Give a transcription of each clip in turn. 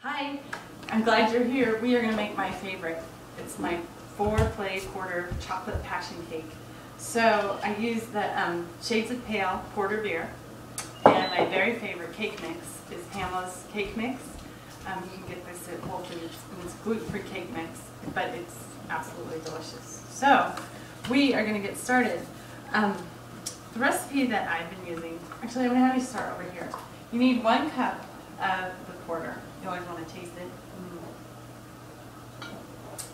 Hi, I'm glad you're here. We are going to make my favorite. It's my 4-clay quarter chocolate passion cake. So I use the Shades of Pale porter beer, and my very favorite cake mix is Pamela's cake mix. You can get this at Whole Foods, and it's gluten-free cake mix, but it's absolutely delicious. So we are going to get started. The recipe that I've been using, actually I'm going to have you start over here. You need 1 cup of the porter. You always want to taste it.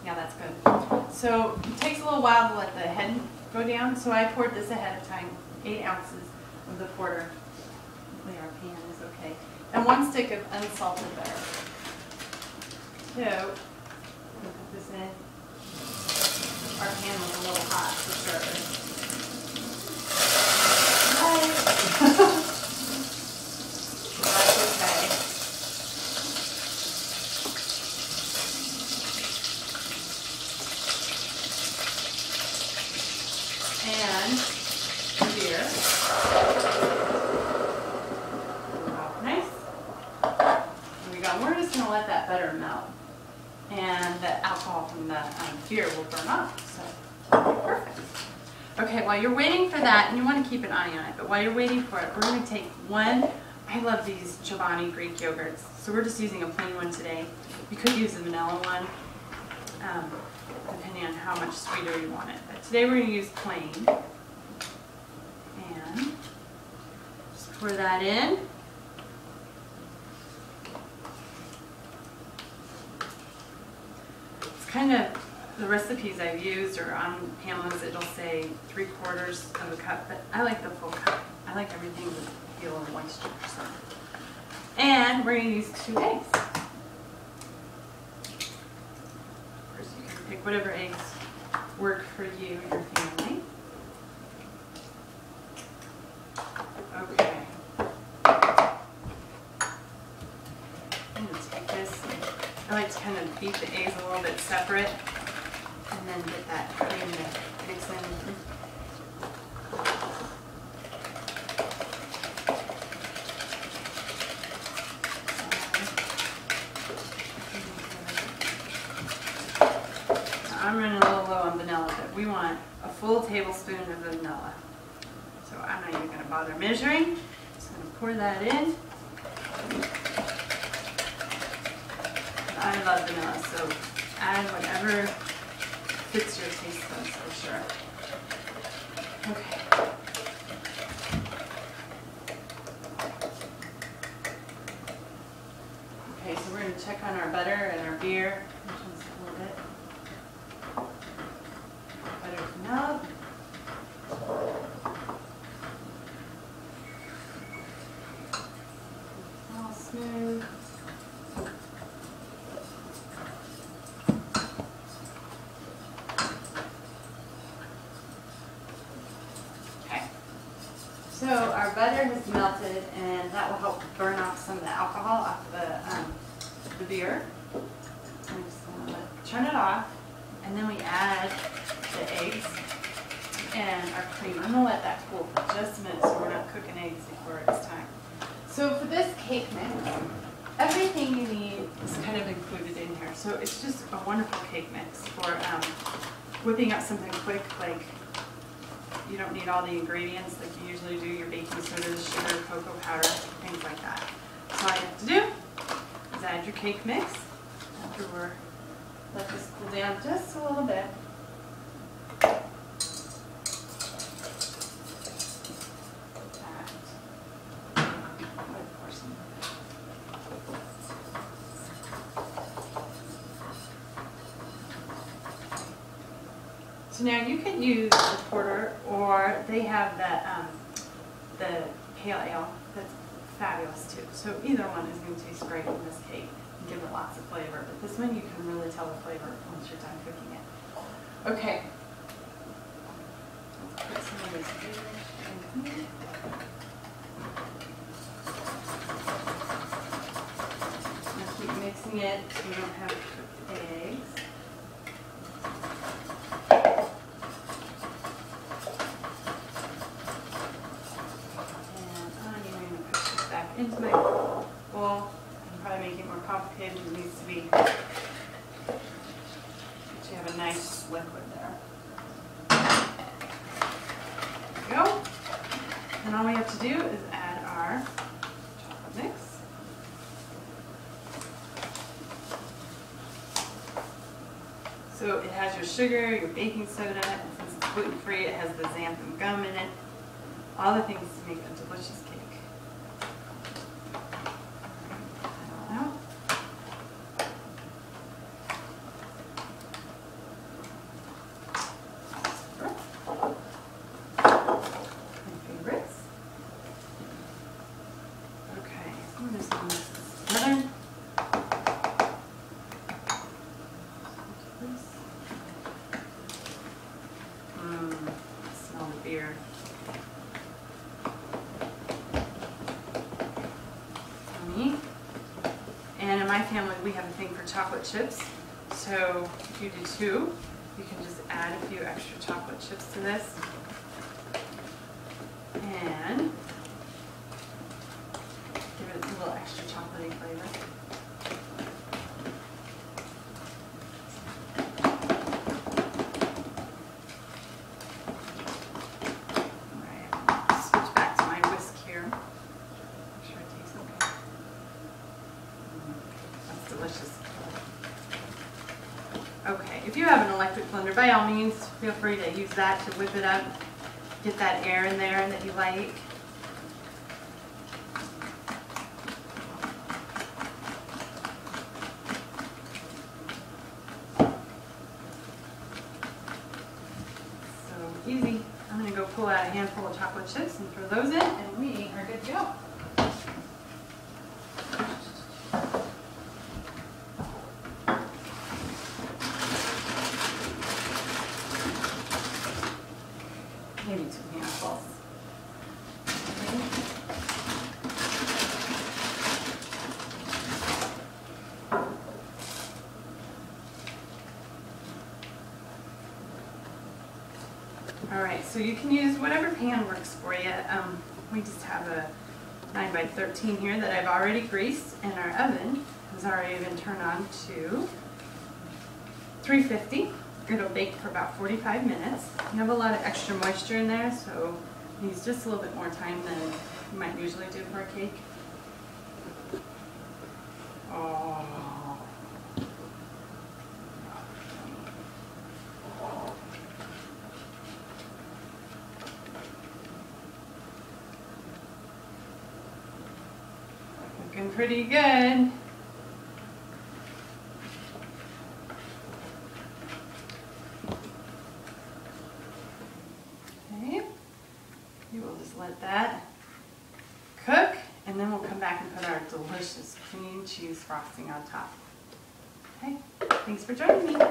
Yeah, that's good. So it takes a little while to let the head go down, so I poured this ahead of time, 8 ounces of the porter. Hopefully our pan is okay. And 1 stick of unsalted butter. So, we'll put this in. Our pan was a little hot to start with. That's okay. And the beer. Nice. There we go. We're just going to let that butter melt. And the alcohol from the beer will burn off. So, perfect. Okay, while you're waiting for that, and you want to keep an eye on it, but while you're waiting for it, we're going to take 1, I love these Chobani Greek yogurts, so we're just using a plain one today. You could use a vanilla one, depending on how much sweeter you want it. But today we're going to use plain. And just pour that in. It's kind of, the recipes I've used or on Pamela's, it'll say 3/4 of a cup, but I like the full cup. I like everything to feel a moisture. So. And we're going to use 2 eggs. Of course, you can pick whatever eggs work for you and your family. Okay. I'm going to take this. I like to kind of beat the eggs a little bit separate. And then get that cream to mix in. I'm running a little low on vanilla, but we want a full tablespoon of vanilla. So I'm not even going to bother measuring. Just going to pour that in. I love vanilla, so add whatever fits your taste buds for sure. Okay. Okay, so we're going to check on our butter and our beer. Just a little bit. Butter's melt. All smooth. So our butter has melted, and that will help burn off some of the alcohol off the beer. I'm just going to turn it off, and then we add the eggs and our cream. I'm going to let that cool for just a minute so we're not cooking eggs before it's time. So for this cake mix, everything you need is kind of included in here. So it's just a wonderful cake mix for whipping up something quick, like you don't need all the ingredients like you usually do, your baking soda, sugar, cocoa powder, things like that. So all you have to do is add your cake mix after we're let this cool down just a little bit. So now you can use the porter, or they have the pale ale. That's fabulous too. So either one is going to taste great in this cake and give it lots of flavor. But this one you can really tell the flavor once you're done cooking it. Okay. Let's put some of this in here. Now keep mixing it so you don't have cooked eggs. into my bowl and probably to make it more complicated than it needs to be. But you have a nice liquid there. There we go. And all we have to do is add our chocolate mix. So it has your sugar, your baking soda, and since it's gluten-free, it has the xanthan gum in it. All the things to make a delicious cake. Out. My favorites. Okay, I'm just going to mix this together. Smell the beer. Yummy. And in my family, we have a thing for chocolate chips. So if you do too, you can just add a few extra chocolate chips to this. And give it a little extra chocolatey flavor. Delicious. Okay, if you have an electric blender, by all means, feel free to use that to whip it up, get that air in there that you like. So easy. I'm going to go pull out a handful of chocolate chips and throw those in, and we are good to go. Maybe 2 handfuls. All right, so you can use whatever pan works for you. We just have a 9 by 13 here that I've already greased, and our oven has already been turned on to 350. It'll bake for about 45 minutes. You have a lot of extra moisture in there, so it needs just a little bit more time than you might usually do for a cake. Oh. Looking pretty good. We will just let that cook, and then we'll come back and put our delicious cream cheese frosting on top. Okay, thanks for joining me.